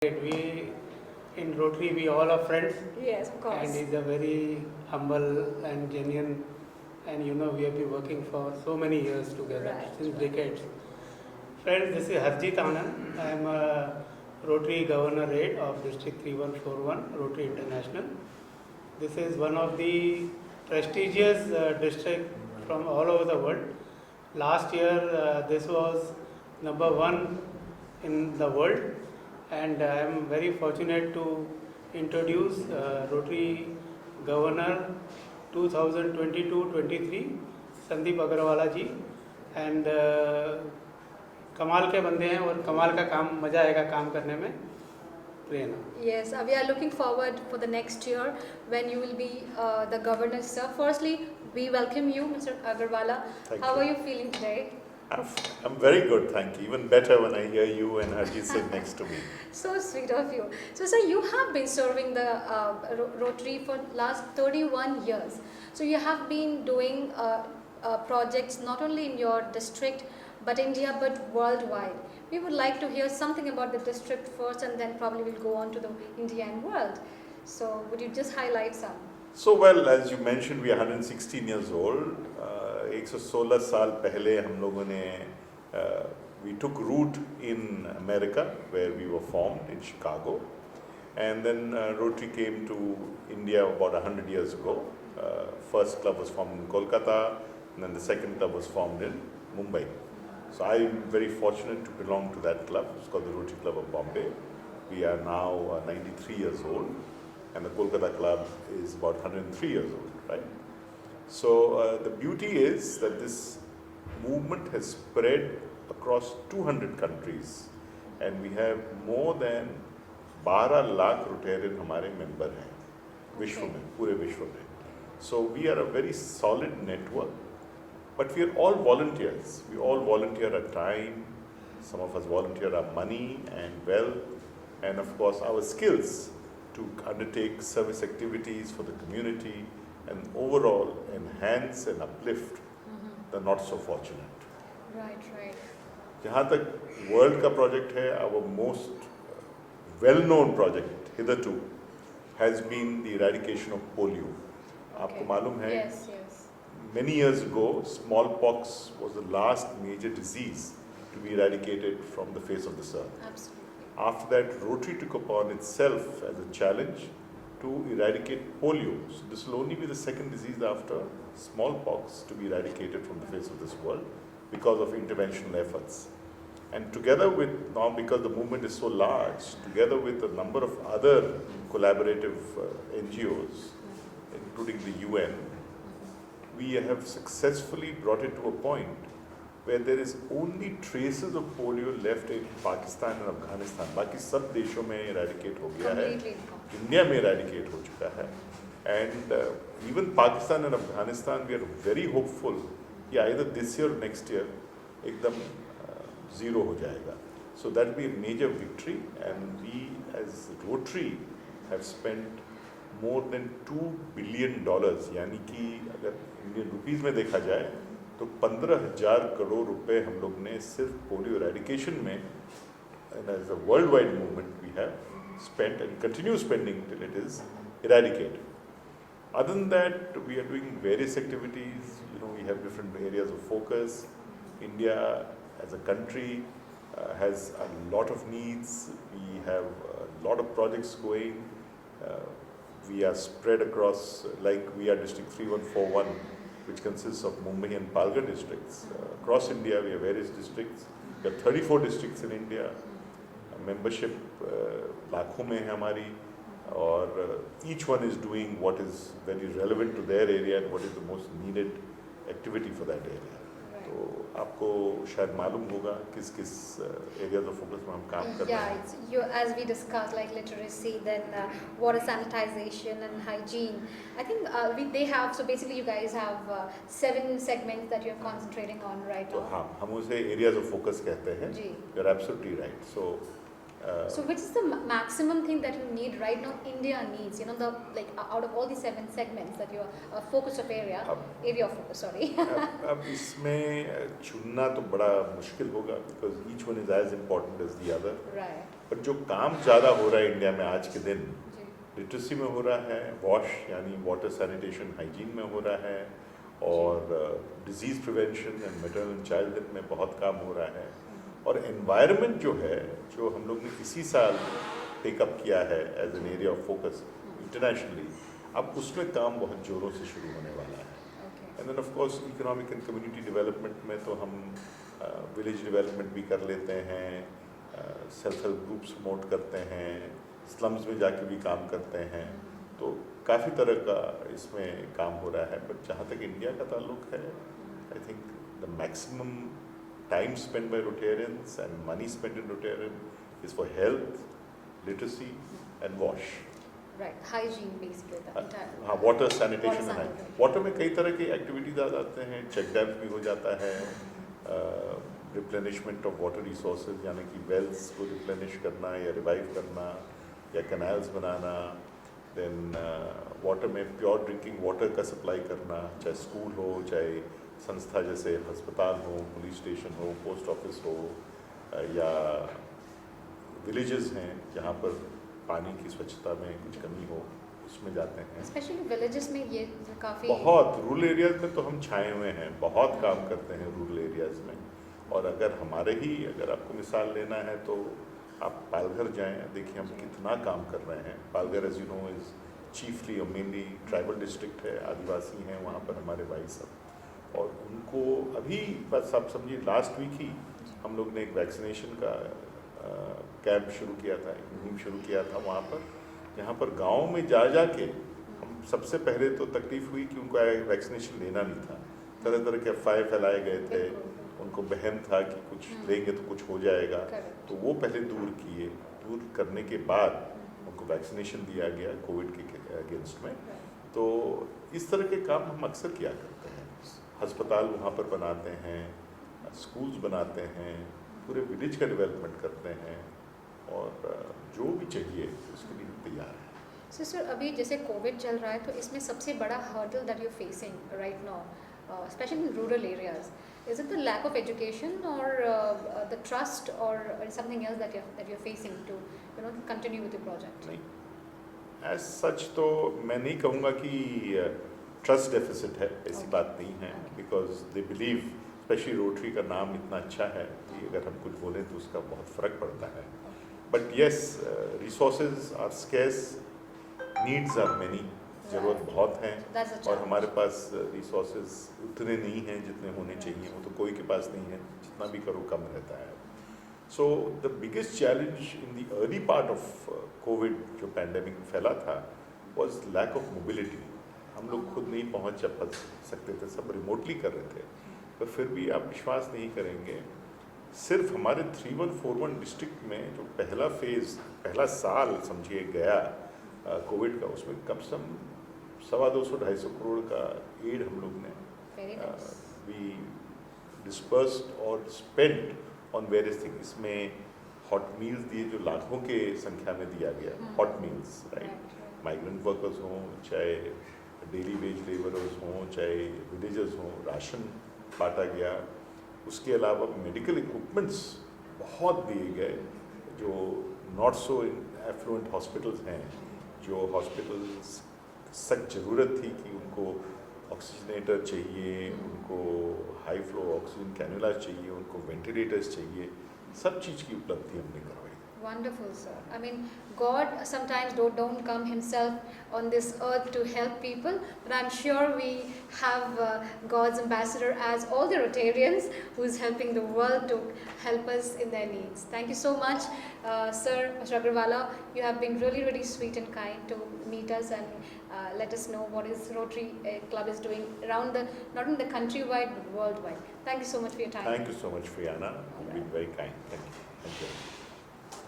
We in Rotary, we all are friends. Yes, of course. And he's a very humble and genuine, and we have been working for so many years together, Right, since right. decades. Friends, this is Harjit Anand. I am a Rotary Governorate of District 3141, Rotary International. This is one of the prestigious districts from all over the world. Last year, this was #1 in the world, and I am very fortunate to introduce Rotary Governor 2022-23, Sandeep Agarwala ji. And कमाल के बंदे हैं और कमाल का काम, मज़ा आएगा काम करने में. प्रेरणा. Yes, we are looking forward for the next year when you will be the governor, sir. Firstly, we welcome you, Mr. Agarwala. Thank How you. are you feeling today? I'm very good, thank you. Even better when I hear you and Harjit sit next to me. So sweet of you. So, sir, you have been serving the Rotary for last 31 years. So, you have been doing projects not only in your district, but India, but worldwide. We would like to hear something about the district first, and then probably we'll go on to the India and world. So, would you just highlight some? So well, as you mentioned, we are 116 years old. 116 साल पहले हम लोगों ने we took root in America, where we were formed in Chicago, and then Rotary came to India about 100 years ago. First club was formed in Kolkata, and then the second club was formed in Mumbai. So I'm very fortunate to belong to that club. It's called the Rotary Club of Bombay. We are now 93 years old, and the Kolkata club is about 103 years old, right? So the beauty is that this movement has spread across 200 countries, and we have more than 12 lakh Rotarian हमारे member हैं विश्व में, पूरे विश्व में. So we are a very solid network, but we are all volunteers. We all volunteer our time. Some of us volunteer our money and wealth, and of course our skills to undertake service activities for the community and overall enhance and uplift the not so fortunate. Right, right. जहाँ तक world का project है, our most well-known project hitherto has been the eradication of polio. आपको मालूम है? Yes, yes. Many years ago, smallpox was the last major disease to be eradicated from the face of this earth. Absolutely. After that, Rotary took upon itself as a challenge to eradicate polio. So this will only be the second disease after smallpox to be eradicated from the face of this world because of interventional efforts. And together with, now because the movement is so large, together with a number of other collaborative NGOs, including the UN, we have successfully brought it to a point where there is only traces of polio left in Pakistan and Afghanistan. बाकी सब देशों में eradicate हो गया है. Completely. India में eradicate हो चुका है. And even Pakistan and Afghanistan, we are very hopeful कि either this year or next year एकदम zero हो जाएगा. So that will be a major victory, and we as Rotary have spent more than $2 billion, यानी कि अगर Indian rupees में देखा जाए तो 15,000 करोड़ रुपए हम लोग ने सिर्फ पोलियो एरेडिकेशन में, and as a worldwide movement we have spent and continue spending till it is eradicated. Other than that, we are doing various activities. We have different areas of focus. India as a country has a lot of needs. We have a lot of projects going. We are spread across, like we are District 3141, which consists of Mumbai and Palghar districts. Across India, we have various districts. We have 34 districts in India. Membership लाखों में है हमारी, और each one is doing what is very relevant to their area and what is the most needed activity for that area. तो आपको शायद मालूम होगा किस किस areas of focus में हम काम कर रहे हैं. Yeah, as we discussed, like literacy, then water sanitization and hygiene. I think they have, so basically you guys have 7 segments that you're concentrating on right तो now. हाँ, हम उसे areas of focus कहते हैं. जी. You're absolutely right. So So which is the maximum thing that you need right now? India needs, you know, the like out of all the 7 segments that you are focus of area of focus. Sorry. अब इसमें चुनना तो बड़ा मुश्किल होगा because each one is as important as the other. Right. पर जो काम ज़्यादा हो रहा है इंडिया में आज के दिन जी. लिटरेसी में हो रहा है, वॉश यानी वाटर सैनिटेशन हाइजीन में हो रहा है, और disease prevention and maternal and child health में बहुत काम हो रहा है. और एनवायरनमेंट जो है, जो हम लोग ने इसी साल टेकअप किया है as an area of focus internationally, अब उसमें काम बहुत ज़ोरों से शुरू होने वाला है. And then of course economic and community development में तो हम विलेज डेवलपमेंट भी कर लेते हैं, सेल्फ हेल्प ग्रुप्स प्रमोट करते हैं, स्लम्स में जाके भी काम करते हैं. तो काफ़ी तरह का इसमें काम हो रहा है. बट जहाँ तक इंडिया का ताल्लुक है, I think the maximum time spent by Rotarians and money spent in Rotarian is for health, literacy and wash. Right, hygiene basically the entire. हाँ, water sanitation Water है. sanitation. Water में कई तरह की एक्टिविटीज आ जाते हैं. चेक डैम्स भी हो जाता है, रिप्लेनिशमेंट ऑफ वाटर रिसोर्सेज यानी कि वेल्स को रिप्लेनिश करना या रिवाइव करना या कैनाल्स बनाना. देन वाटर में प्योर ड्रिंकिंग वाटर का सप्लाई करना, चाहे स्कूल हो, चाहे संस्था जैसे अस्पताल हो, पुलिस स्टेशन हो, पोस्ट ऑफिस हो, या विलेजेस हैं जहाँ पर पानी की स्वच्छता में कुछ कमी हो, उसमें जाते हैं. Especially villages में ये काफ़ी बहुत रूरल एरियाज में तो हम छाए हुए हैं, बहुत काम करते हैं रूरल एरियाज में. और अगर आपको मिसाल लेना है तो आप पालघर जाएं, देखिए हम कितना काम कर रहे हैं. Palghar as you know is chiefly और मेनली ट्राइबल डिस्ट्रिक्ट है, आदिवासी हैं वहाँ पर हमारे भाई सब. और उनको अभी बस आप समझिए लास्ट वीक ही हम लोग ने एक वैक्सीनेशन का कैंप शुरू किया था, एक मुहिम शुरू किया था वहाँ पर, जहाँ पर गाँव में जा के हम सबसे पहले तो तकलीफ हुई कि उनको वैक्सीनेशन लेना नहीं था. तरह तरह के अफवाहें फैलाए गए थे, उनको वहम था कि कुछ लेंगे तो कुछ हो जाएगा. तो वो पहले दूर करने के बाद उनको वैक्सीनेशन दिया गया कोविड के अगेंस्ट में. तो इस तरह के काम हम अक्सर किया करते हैं. अस्पताल वहाँ पर बनाते हैं, स्कूल्स बनाते हैं, पूरे विलेज का डेवलपमेंट करते हैं, और जो भी चाहिए उसके लिए तैयार हैं. So sir, अभी जैसे कोविड चल रहा है तो इसमें सबसे बड़ा hurdle that you're facing right now, especially in rural areas, is it the lack of education or the trust or something else that you're facing to continue with the project? नहीं, as such तो मैं नहीं कहूँगा कि trust deficit है, ऐसी बात नहीं है. Because they believe, specially rotary का नाम इतना अच्छा है कि अगर हम कुछ बोलें तो उसका बहुत फ़र्क पड़ता है. But yes, resources are scarce, needs are many, ज़रूरत बहुत हैं, और हमारे पास रिसोर्सेज उतने नहीं हैं जितने होने चाहिए. वो तो कोई के पास नहीं है, जितना भी करो कम रहता है. So the biggest challenge in the early part of Covid, जो पैंडेमिक फैला था, वॉज लैक ऑफ मोबिलिटी. हम लोग खुद नहीं पहुंच सकते थे, सब रिमोटली कर रहे थे. पर फिर भी आप विश्वास नहीं करेंगे, सिर्फ हमारे 3141 डिस्ट्रिक्ट में जो पहला साल समझिए गया कोविड का, उसमें कम से कम 250-250 करोड़ का एड हम लोग ने वी डिस्पर्स्ड और स्पेंट ऑन वेरियस थिंग. इसमें हॉट मील्स दिए जो लाखों के संख्या में दिया गया, hot meals, right. Migrant workers हों, चाहे डेली वेज लेबरर्स हों, चाहे विलेजर्स हों, राशन बांटा गया. उसके अलावा मेडिकल इक्विपमेंट्स बहुत दिए गए, जो नॉट सो एफ्लुएंट हॉस्पिटल्स हैं, जो हॉस्पिटल्स सख्त ज़रूरत थी कि उनको ऑक्सीजनेटर चाहिए, उनको हाई फ्लो ऑक्सीजन कैनुला चाहिए, उनको वेंटिलेटर्स चाहिए, सब चीज़ की उपलब्धि हमने करवाई. Wonderful, sir. I mean, God sometimes don't come himself on this earth to help people, but I'm sure we have God's ambassador as all the Rotarians who is helping the world to help us in their needs. Thank you so much, sir, Mr. Agarwala. You have been really, really sweet and kind to meet us and let us know what is Rotary Club is doing around not only the countrywide but worldwide. Thank you so much for your time. Thank you so much, Fiona. You've been very kind. Thank you. Thank you.